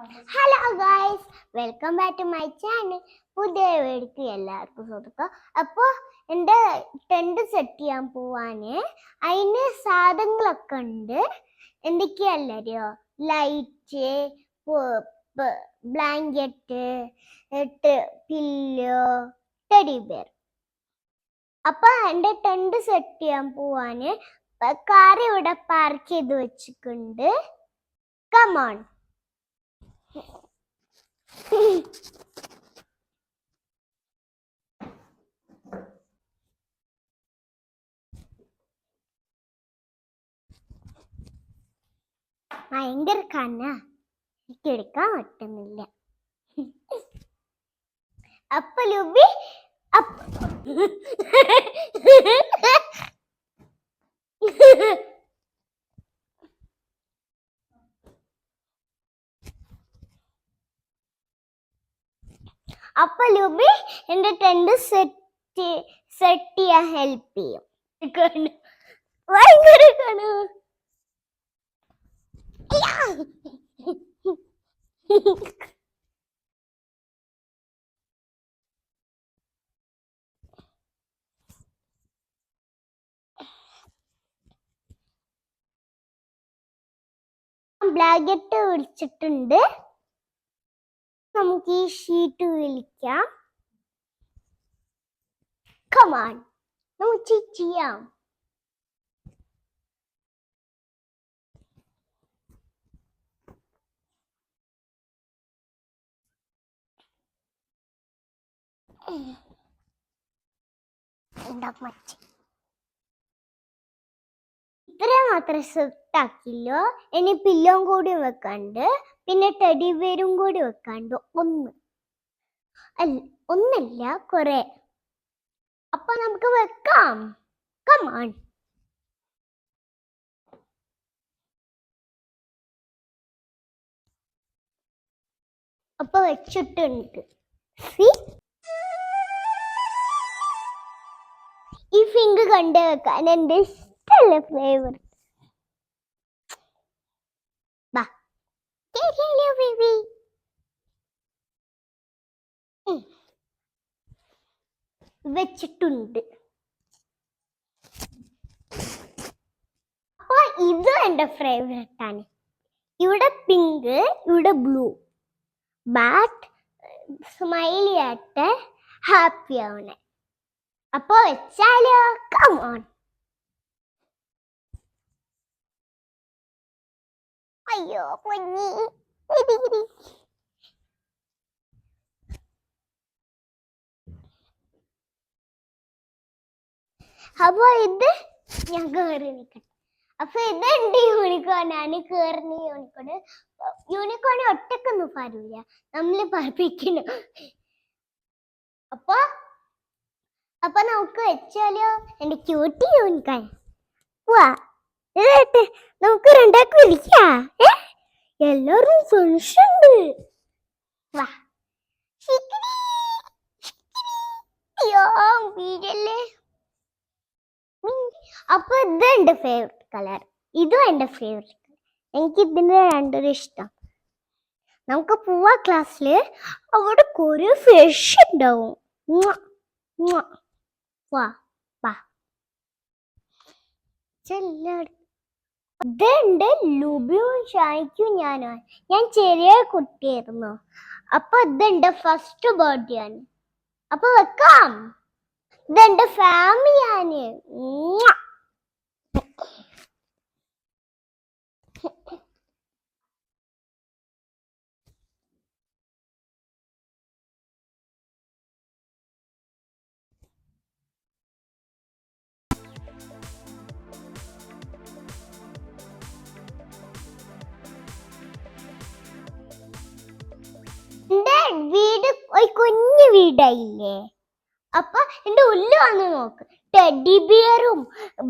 Hello guys, welcome back to my channel. പുതിയ വീഡിയോക്ക് എല്ലാവർക്കും സ്വാഗതം. അപ്പോൾ എൻ്റെ ടെൻറ്റ് സെറ്റ് ചെയ്യാൻ പോവാന് അതിന് സാധനങ്ങളൊക്കെ ഉണ്ട്. എന്തൊക്കെയല്ലറിയോ? Light, blanket, pillow, teddy bear. അപ്പോൾ എൻ്റെ ടെൻറ്റ് സെറ്റ് ചെയ്യാൻ പോവാന് കാർ ഇവിടെ പാർക്ക് ചെയ്ത് വെച്ചിട്ടുണ്ട്. കമോൺ. ഭയങ്കര കണ്ണ, എനിക്ക് എടുക്കാൻ പറ്റുന്നില്ല. അപ്പൊ ലുബി അപ്പൊ ലുബി എന്റെ ടെൻറ്റ് സെറ്റ് ചെയ്യാൻ ഹെൽപ്പ് ചെയ്യും. ഭയങ്കര കണ്ണ. ബ്ലാങ്കറ്റ് വിളിച്ചിട്ടുണ്ട്. നമുക്ക് ഈ ഷീറ്റ് വിളിക്കാം. കമാൺ, നമുക്ക് ചെയ്യാം. ഇത്ര മാത്രം സെറ്റ് ആക്കില്ലോ. ഇനി പില്ലോം കൂടി വെക്കാണ്ട്, പിന്നെ ടെഡി ബെയറും കൂടി വെക്കാണ്ട്. ഒന്നല്ല കുറെ. അപ്പൊ നമുക്ക് വെക്കാം. കമാൺ. അപ്പൊ വെച്ചിട്ടുണ്ട്. ഈ ഫിംഗ് കണ്ടു വെക്കാൻ എന്റെ ഇഷ്ടമുള്ള ഫ്ലേവർ. വെച്ചിട്ടുണ്ട്. അപ്പൊ ഇത് എന്റെ ഫേവറേറ്റ് ആണ്. ഇവിടെ പിങ്ക്, ഇവിടെ ബ്ലൂ. ബാറ്റ് സ്മൈലി ആയിട്ട് ഹാപ്പി ആവണേ. അപ്പൊ വെച്ചാലോ? Come on. അയ്യോ പൊന്നി. അപ്പൊ ഇത് ഞാൻ കേറി നിൽക്കട്ടെ. അപ്പൊ ഇത് എന്റെ യൂണിക്കോണാണ്. കേറുന്ന യൂണിക്കോണ് ഒറ്റക്കൊന്നും പറയൂല, നമ്മള് പറപ്പിക്കണം. അപ്പൊ നമുക്ക് വെച്ചാലോ? എന്റെ ക്യൂട്ടി യൂണിക്കോൺ. വാ, നമുക്ക് രണ്ടാക്ക് വിളിക്കാ. എല്ലാരും ഫ്രണ്ട്സുണ്ട്. വാ. അയ്യോ വീടല്ലേ. അപ്പൊ ഇത് എന്റെ ഫേവറേറ്റ് കളർ, ഇതും എന്റെ ഫേവറേറ്റ് കളർ. എനിക്ക് ഇതിന് രണ്ടൊരു ഇഷ്ടം. നമുക്ക് പോവാ ക്ലാസ്സില്. അവിടെ കുറെ ഫിഷ് ഉണ്ടാവും. വാ വാ. ഇതുണ്ട് ലുബിയും ഷാനിക്കും ഞാൻ ചെറിയ കുട്ടിയായിരുന്നു. അപ്പൊ ഇതെന്റെ ഫസ്റ്റ് ബർത്ത്ഡേ ആണ്. അപ്പൊ വെക്കാം. ഇതെന്റെ ഫാമിലിയാണ്. എന്റെ വീട് ഒരു കുഞ്ഞു വീടായില്ലേ. അപ്പൊ എന്റെ ഉള്ളിൽ വന്ന് നോക്ക്. ടെഡി ബിയറും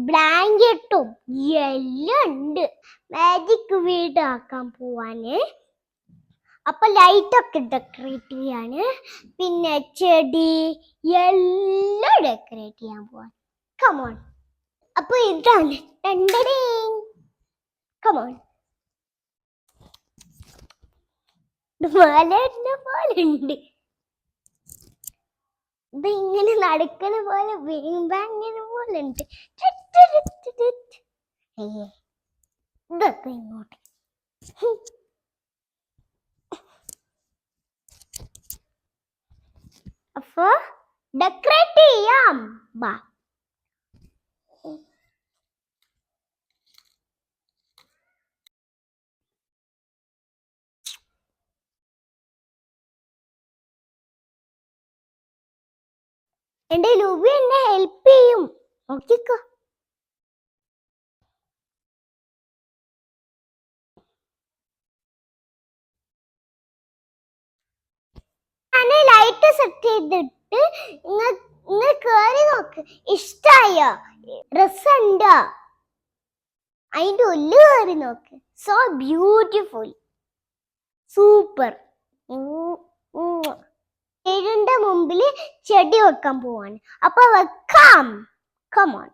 ബ്ലാങ്കറ്റും എല്ലാം ഉണ്ട്. മാജിക് വീടാക്കാൻ പോവാന്. അപ്പൊ ലൈറ്റ് ഒക്കെ ഡെക്കറേറ്റ് ചെയ്യാണ്, പിന്നെ ചെടി എല്ലാം ഡെക്കറേറ്റ് ചെയ്യാൻ പോവാൻ. കമോൺ. അപ്പൊ ഇതാണ് കമോൺ. മലയുടെ പോലെ ഉണ്ട്. ഇത് ഇങ്ങനെ നടക്കണ പോലെ ബാങ്ങിനെ പോലെ ഉണ്ട്. ഇതൊക്കെ ഇങ്ങോട്ട്. അപ്പൊ ഡെക്കറേറ്റ് ചെയ്യാം. ബാ. എന്റെ ലുബി എന്നെ ഹെൽപ്പ് ചെയ്യും. നോക്കിക്കോ. ഞാന് ലൈറ്റ് സെറ്റ് ചെയ്തിട്ട് ഇങ്ങ കേറി നോക്ക്. ഇഷ്ടായോ? രസമുണ്ടോ? അതിന്റെ ഉള്ളിൽ കേറി നോക്ക്. So beautiful, super. ന്റെ മുമ്പിൽ ചെടി വെക്കാൻ പോവാണ്. അപ്പൊ വെക്കാം. കമോൺ.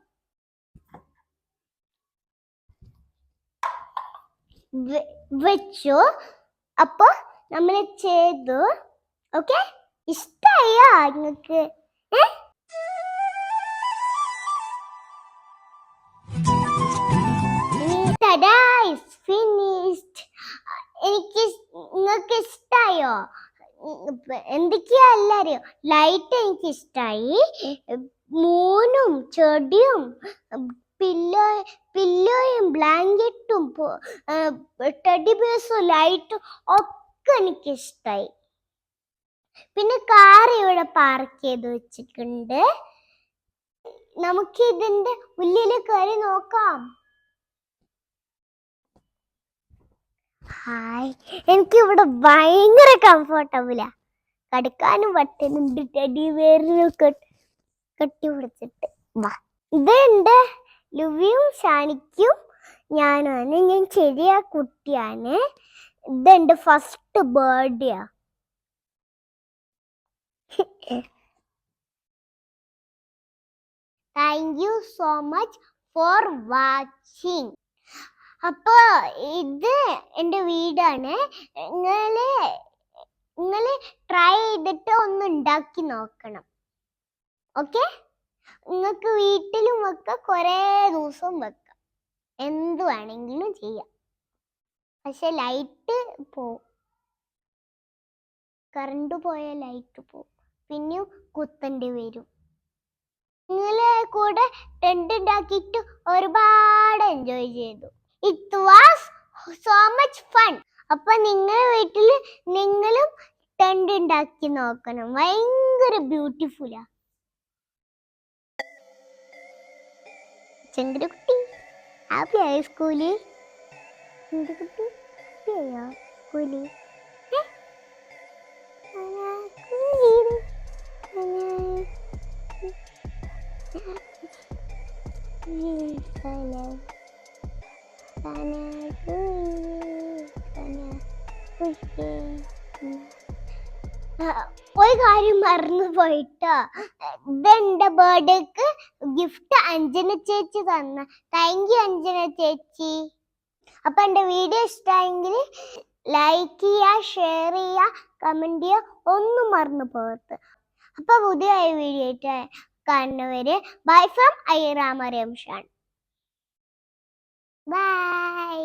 വെച്ചു. അപ്പൊ നമ്മൾ ചെയ്തു. ഓക്കെ, ഇഷ്ടായോ നിങ്ങക്ക്? ഫിനിഷ്ഡ്. എനിക്ക് നിങ്ങൾക്ക് ഇഷ്ടായോ? എന്തൊക്കെയാ എല്ലാരും? ലൈറ്റ് എനിക്ക് ഇഷ്ടായി. മൂന്നും ചെടിയും പില്ലോയും ബ്ലാങ്കറ്റും ടെഡി ബേഴ്സും ലൈറ്റും ഒക്കെ എനിക്ക് ഇഷ്ടായി. പിന്നെ കാർ ഇവിടെ പാർക്ക് ചെയ്ത് വെച്ചിട്ടുണ്ട്. നമുക്ക് ഇതിന്റെ ഉള്ളിൽ കയറി നോക്കാം. ഹായ്, എനിക്ക് ഇവിടെ ഭയങ്കര കംഫർട്ടബിളാ. കടക്കാനും പറ്റുന്നുണ്ട്. ടെഡി ബെയറിനും കെട്ടി പിടിച്ചിട്ട്. ഇതുണ്ട് ലുവിയും ഷാനിക്കും ഞാനാണ്. ഞാൻ ചെറിയ കുട്ടിയാണ്. ഇതെന്റെ ഫസ്റ്റ് ബർത്ത്ഡേയാ. Thank you so much for watching. അപ്പൊ ഇത് എന്റെ വീടാണ്. നിങ്ങള് ട്രൈ ചെയ്തിട്ട് ഒന്ന് ഉണ്ടാക്കി നോക്കണം. ഓക്കെ, നിങ്ങൾക്ക് വീട്ടിലും വെക്കാം, കുറേ ദിവസം വെക്കാം, എന്ത് വേണമെങ്കിലും ചെയ്യാം. പക്ഷെ ലൈറ്റ് പോവും. കറണ്ട് പോയാൽ ലൈറ്റ് പോവും. പിന്നെയും കുത്തേണ്ടി വരും. നിങ്ങളെ കൂടെ ടെന്റ് ഉണ്ടാക്കിയിട്ട് ഒരുപാട് എൻജോയ് ചെയ്തു. It was so much fun. അപ്പൊ നിങ്ങളുടെ വീട്ടിൽ നിങ്ങളും ടെന്റ് ഉണ്ടാക്കി നോക്കണം. ഭയങ്കര ബ്യൂട്ടിഫുള്ളാ. ചന്ദ്രകുട്ടി ഹാപ്പിയായോ സ്കൂളിൽ? ചന്ദ്രകുട്ടി ഹാപ്പിയായോ സ്കൂളിൽ? ഒരു കാര്യം മറന്നു പോയിട്ടോ. ഇതെന്റെ ബർത്ത്ഡേക്ക് ഗിഫ്റ്റ് അഞ്ജന ചേച്ചി തന്ന. താങ്ക് യു അഞ്ജന ചേച്ചി. അപ്പൊ എന്റെ വീഡിയോ ഇഷ്ടമായെങ്കിൽ ലൈക്ക് ചെയ്യുക, ഷെയർ ചെയ്യുക, കമന്റ് ചെയ്യുക, ഒന്നും മറന്നു പോകരുത്. അപ്പൊ പുതിയ വീഡിയോ ആയിട്ട് കാണുന്നവരെ ബൈ ഫ്രം ഐ രാമ രംഷാൻ. ബൈ.